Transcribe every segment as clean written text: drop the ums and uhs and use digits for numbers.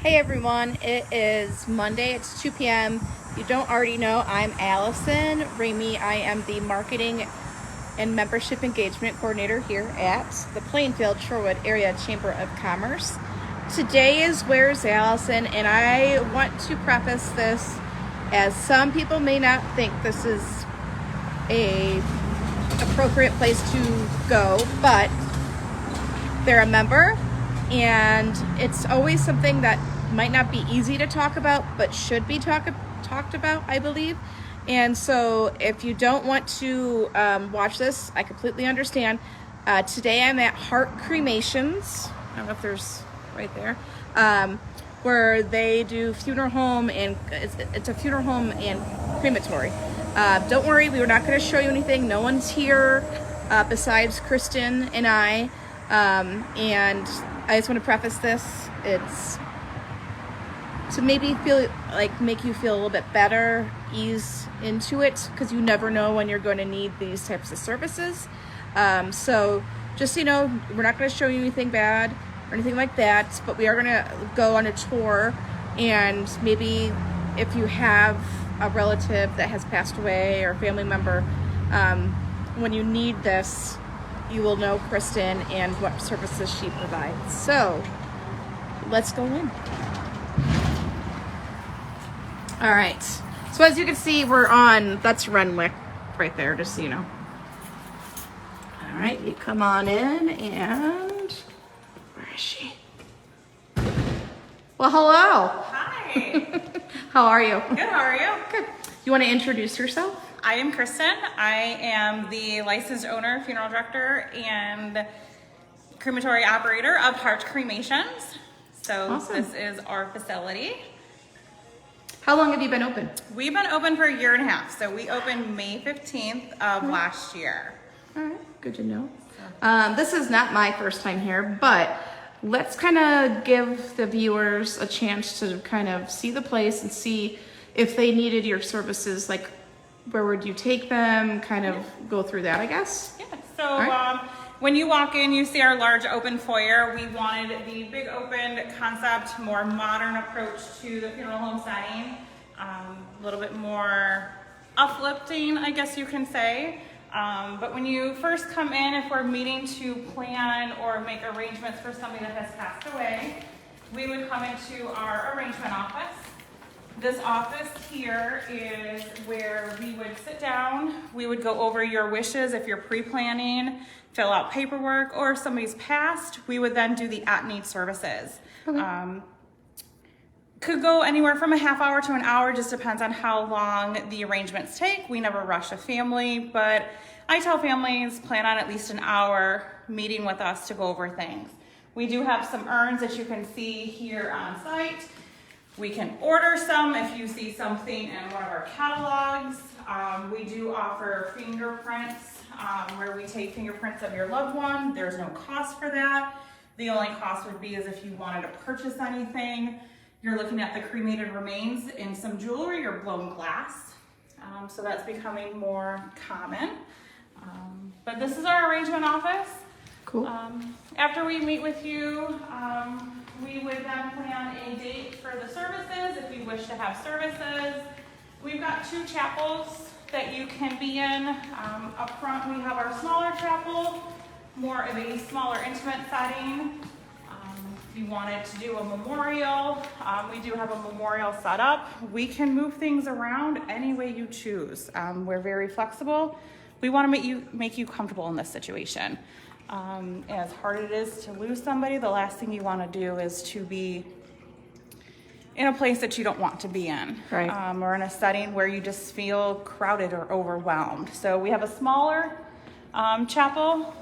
Hey everyone, it is Monday, it's 2 p.m. If you don't already know, I'm Allison Ramey. I am the Marketing and Membership Engagement Coordinator here at the Plainfield Sherwood Area Chamber of Commerce. Today is Where's Allison, and I want to preface this as some people may not think this is a appropriate place to go, but they're a member, and it's always something that might not be easy to talk about, but should be talked about, I believe. And so if you don't want to watch this, I completely understand. Today I'm at Hart Cremations. I don't know if there's right there, where they do funeral home, and it's a funeral home and crematory. Don't worry, we were not going to show you anything. No one's here besides Kristen and I. And I just want to preface this. It's to maybe make you feel a little bit better, ease into it, because you never know when you're going to need these types of services. So just so you know, we're not going to show you anything bad or anything like that, but we are going to go on a tour, and maybe if you have a relative that has passed away or a family member, when you need this, you will know Kristen and what services she provides. So let's go in. All right. So as you can see, we're on, that's Renwick right there, just so you know. All right, you come on in, and where is she? Well, hello. Hi. How are you? Good, how are you? Good. You want to introduce yourself? I am Kristen. I am the licensed owner, funeral director, and crematory operator of Hart Cremations. So Awesome. This is our facility. How long have you been open? We've been open for a year and a half. So we opened May 15th of last year. All right, good to know. This is not my first time here, but let's kind of give the viewers a chance to kind of see the place and see if they needed your services, like where would you take them, kind of go through that, I guess. Yeah, so right. When you walk in, you see our large open foyer. We wanted the big open concept, more modern approach to the funeral home setting, a little bit more uplifting, I guess you can say. But when you first come in, if we're meeting to plan or make arrangements for somebody that has passed away, we would come into our arrangement office. This office here is where we would sit down. We would go over your wishes if you're pre-planning, fill out paperwork, or if somebody's passed, we would then do the at-need services. Okay. Could go anywhere from a half hour to an hour, just depends on how long the arrangements take. We never rush a family, but I tell families plan on at least an hour meeting with us to go over things. We do have some urns that you can see here on site. We can order some if you see something in one of our catalogs. We do offer fingerprints where we take fingerprints of your loved one. There's no cost for that. The only cost would be is if you wanted to purchase anything. You're looking at the cremated remains in some jewelry or blown glass. So that's becoming more common. But this is our arrangement office. Cool. After we meet with you, we would then plan a date for the services if you wish to have services. We've got two chapels that you can be in. Up front we have our smaller chapel, more of a smaller intimate setting. If you wanted to do a memorial, we do have a memorial set up. We can move things around any way you choose. We're very flexible. We want to make you comfortable in this situation. As hard it is to lose somebody, the last thing you want to do is to be in a place that you don't want to be in, right. Or in a setting where you just feel crowded or overwhelmed. So we have a smaller chapel.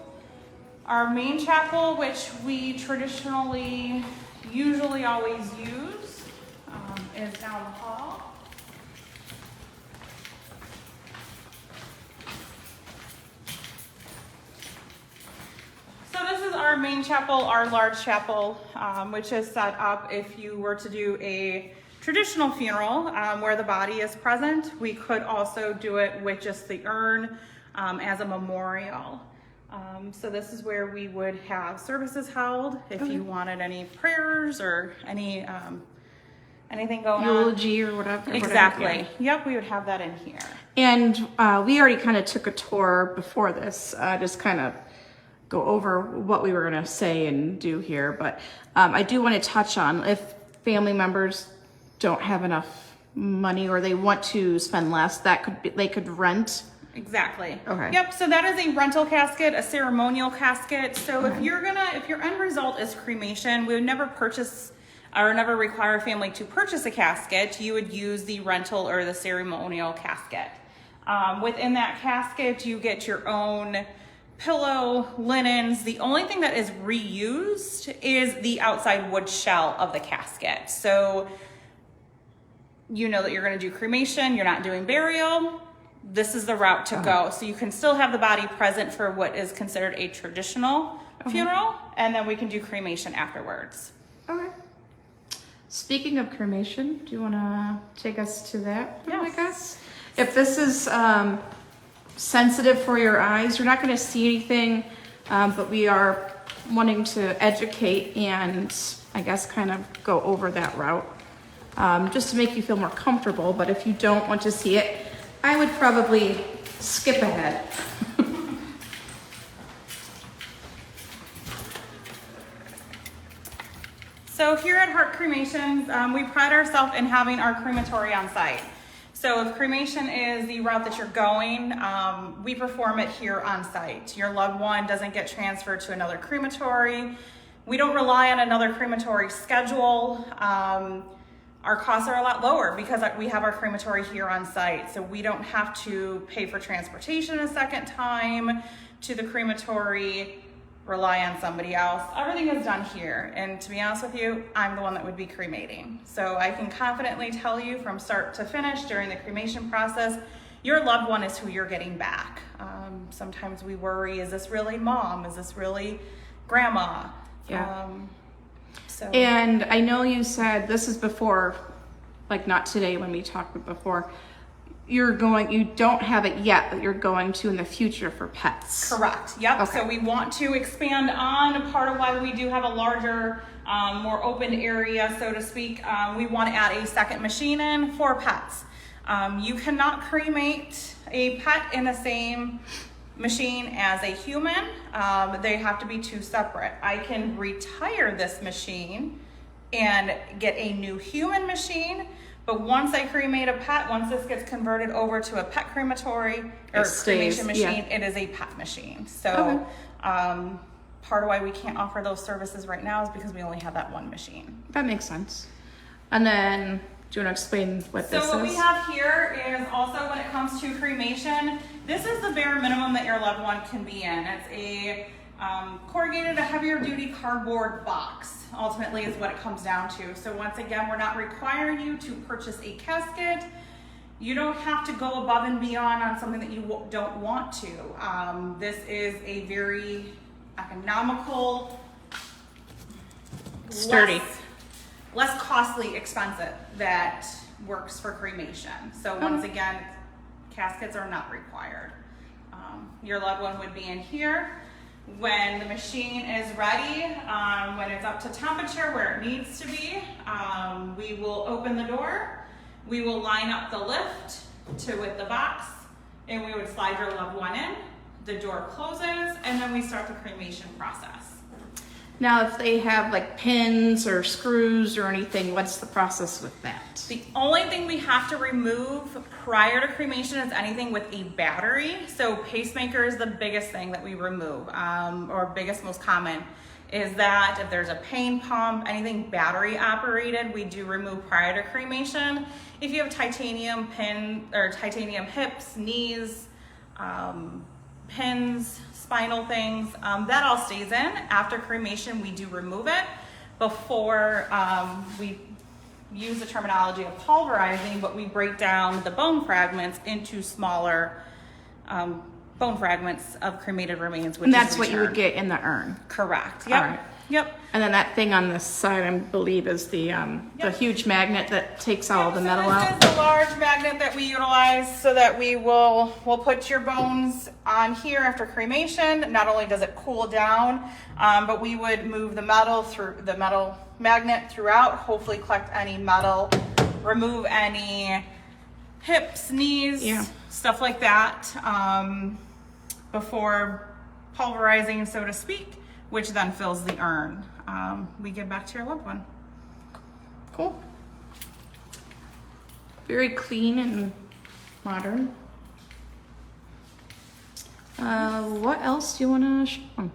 Our main chapel, which we traditionally usually always use, is down the hall. So this is our main chapel, our large chapel, which is set up if you were to do a traditional funeral where the body is present. We could also do it with just the urn as a memorial. So this is where we would have services held if you wanted any prayers or any anything going on. Eulogy or whatever. Exactly. Yeah. Yep, we would have that in here. And we already kind of took a tour before this, just kind of go over what we were going to say and do here. But I do want to touch on if family members don't have enough money or they want to spend less, that could be, they could rent. Exactly. Okay. Yep. So that is a rental casket, a ceremonial casket. So if your end result is cremation, we would never purchase or never require a family to purchase a casket. You would use the rental or the ceremonial casket. Within that casket, you get your own pillow, linens. The only thing that is reused is the outside wood shell of the casket. So you know that you're going to do cremation, you're not doing burial. This is the route to go. So you can still have the body present for what is considered a traditional funeral, and then we can do cremation afterwards. Okay. Speaking of cremation, do you want to take us to that? Yes. I guess. If this is sensitive for your eyes, you're not going to see anything, but we are wanting to educate and I guess kind of go over that route just to make you feel more comfortable. But if you don't want to see it, I would probably skip ahead. So here at Hart Cremations, we pride ourselves in having our crematory on site. So if cremation is the route that you're going, we perform it here on site. Your loved one doesn't get transferred to another crematory. We don't rely on another crematory schedule. Our costs are a lot lower because we have our crematory here on site. So we don't have to pay for transportation a second time to the crematory, rely on somebody else. Everything is done here. And to be honest with you, I'm the one that would be cremating. So I can confidently tell you from start to finish during the cremation process, your loved one is who you're getting back. Sometimes we worry, is this really mom? Is this really grandma? Yeah. So. And I know you said this is before, like not today when we talked, but before, you don't have it yet, but you're going to in the future for pets. Correct. Yep. Okay. So we want to expand on part of why we do have a larger, more open area, so to speak. We want to add a second machine in for pets. You cannot cremate a pet in the same machine as a human. They have to be two separate. I can retire this machine and get a new human machine. But once I cremate a pet, once this gets converted over to a pet crematory or cremation machine, it is a pet machine. So part of why we can't offer those services right now is because we only have that one machine. That makes sense. And then, do you want to explain what this is? So what we have here is also when it comes to cremation, this is the bare minimum that your loved one can be in. It's a corrugated, a heavier duty cardboard box, ultimately is what it comes down to. So once again, we're not requiring you to purchase a casket. You don't have to go above and beyond on something that you don't want to. This is a very economical, sturdy, less costly, expensive that works for cremation. So once again, caskets are not required. Your loved one would be in here. When the machine is ready, when it's up to temperature where it needs to be, we will open the door. We will line up the lift with the box, and we would slide your loved one in. The door closes, and then we start the cremation process. Now, if they have like pins or screws or anything, what's the process with that? The only thing we have to remove prior to cremation is anything with a battery. So pacemaker is the biggest thing that we remove, or biggest, most common, is that if there's a pain pump, anything battery operated, we do remove prior to cremation. If you have titanium pin or titanium hips, knees, pins, spinal things, that all stays in. After cremation, we do remove it. Before we use the terminology of pulverizing, but we break down the bone fragments into smaller bone fragments of cremated remains. And that's what you would get in the urn. Correct. Yep. All right. Yep. And then that thing on this side, I believe, is the huge magnet that takes all the metal out. This is a large magnet that we utilize so that we'll put your bones on here after cremation. Not only does it cool down, but we would move the metal magnet throughout, hopefully collect any metal, remove any hips, knees, stuff like that, before pulverizing, so to speak, which then fills the urn. We give back to your loved one. Cool. Very clean and modern. What else do you want to show them?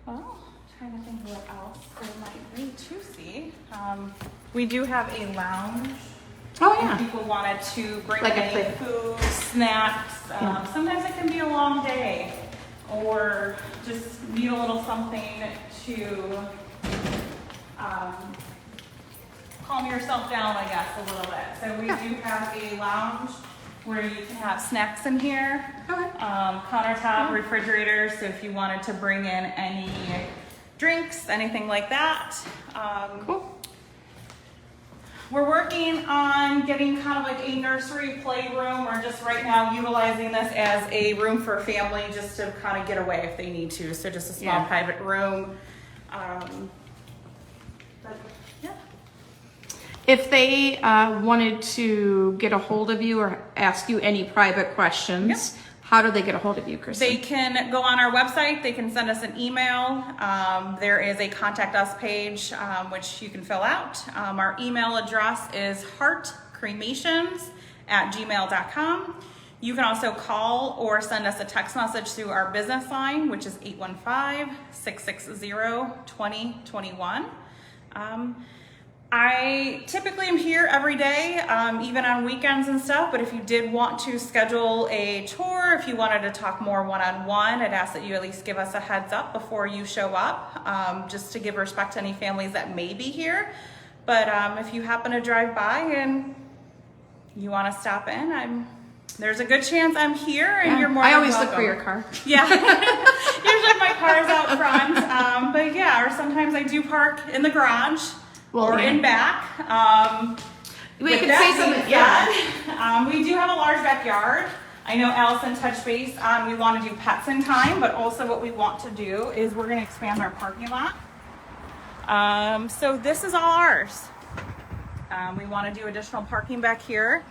Well, trying to think of what else there might be to see. We do have a lounge. Oh yeah. If people wanted to bring Like any food, snacks. Sometimes it can be a long day, or just need a little something to calm yourself down, I guess, a little bit. So we do have a lounge where you can have snacks in here. Okay. Countertop, refrigerator, so if you wanted to bring in any drinks, anything like that. Cool. We're working on getting kind of like a nursery playroom, or just right now utilizing this as a room for family, just to kind of get away if they need to. So just a small private room. But yeah. If they wanted to get a hold of you or ask you any private questions, how do they get a hold of you, Kristen? They can go on our website. They can send us an email. There is a contact us page, which you can fill out. Our email address is heartcremations@gmail.com. You can also call or send us a text message through our business line, which is 815-660-2021. I typically am here every day, even on weekends and stuff, but if you did want to schedule a tour, if you wanted to talk more one-on-one, I'd ask that you at least give us a heads up before you show up, just to give respect to any families that may be here. But if you happen to drive by and you want to stop in, there's a good chance I'm here, and you're more than always welcome. look for your car. Yeah, usually my car's out front, but yeah, or sometimes I do park in the garage. Or in back. We can say something. Yeah. We do have a large backyard. I know Allison touched base on we want to do pets in time, but also what we want to do is we're going to expand our parking lot. So this is all ours. We want to do additional parking back here.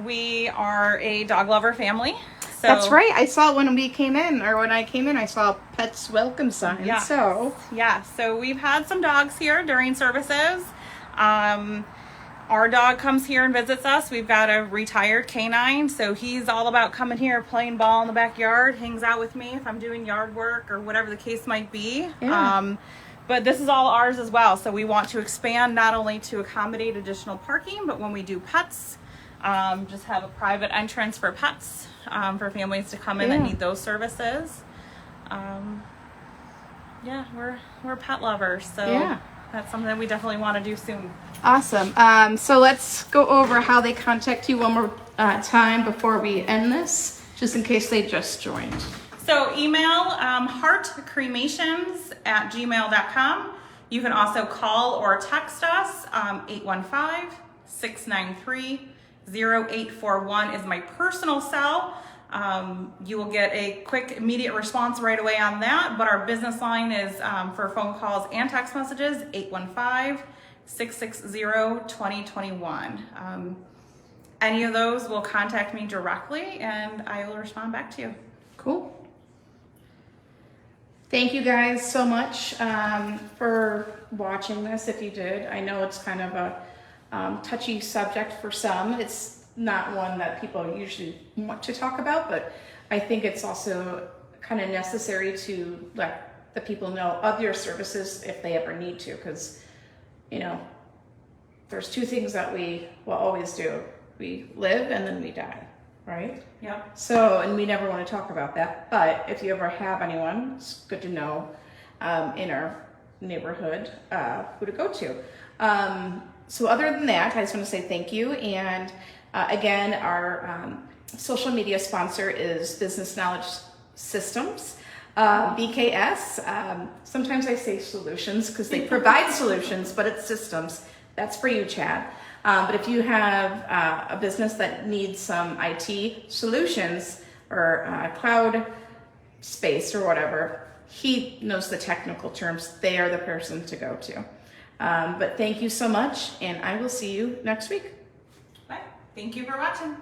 We are a dog lover family. So that's right. I saw when we came in, or when I came in, I saw a Pets Welcome sign. Yeah. So we've had some dogs here during services. Our dog comes here and visits us. We've got a retired canine, so he's all about coming here, playing ball in the backyard, hangs out with me if I'm doing yard work or whatever the case might be. Yeah. But this is all ours as well. So we want to expand not only to accommodate additional parking, but when we do pets, just have a private entrance for pets, for families to come in that need those services. We're pet lovers, so that's something that we definitely want to do soon. Awesome. So let's go over how they contact you one more time before we end this, just in case they just joined. So email heartcremations@gmail.com. You can also call or text us. 815-693-0841 is my personal cell. You will get a quick, immediate response right away on that, but our business line is for phone calls and text messages, 815-660-2021. Any of those will contact me directly, and I will respond back to you. Cool. Thank you guys so much for watching this, if you did. I know it's kind of a touchy subject for some. It's not one that people usually want to talk about, but I think it's also kind of necessary to let the people know of your services if they ever need to, because, you know, there's two things that we will always do. We live and then we die, right? Yep. So, and we never want to talk about that, but if you ever have anyone, it's good to know in our neighborhood who to go to. So other than that, I just want to say thank you. And again, our social media sponsor is Business Knowledge Systems. BKS. Sometimes I say solutions because they provide solutions, but it's systems. That's for you, Chad. But if you have a business that needs some IT solutions or cloud space or whatever, he knows the technical terms. They are the person to go to. But thank you so much, and I will see you next week. Bye. Thank you for watching.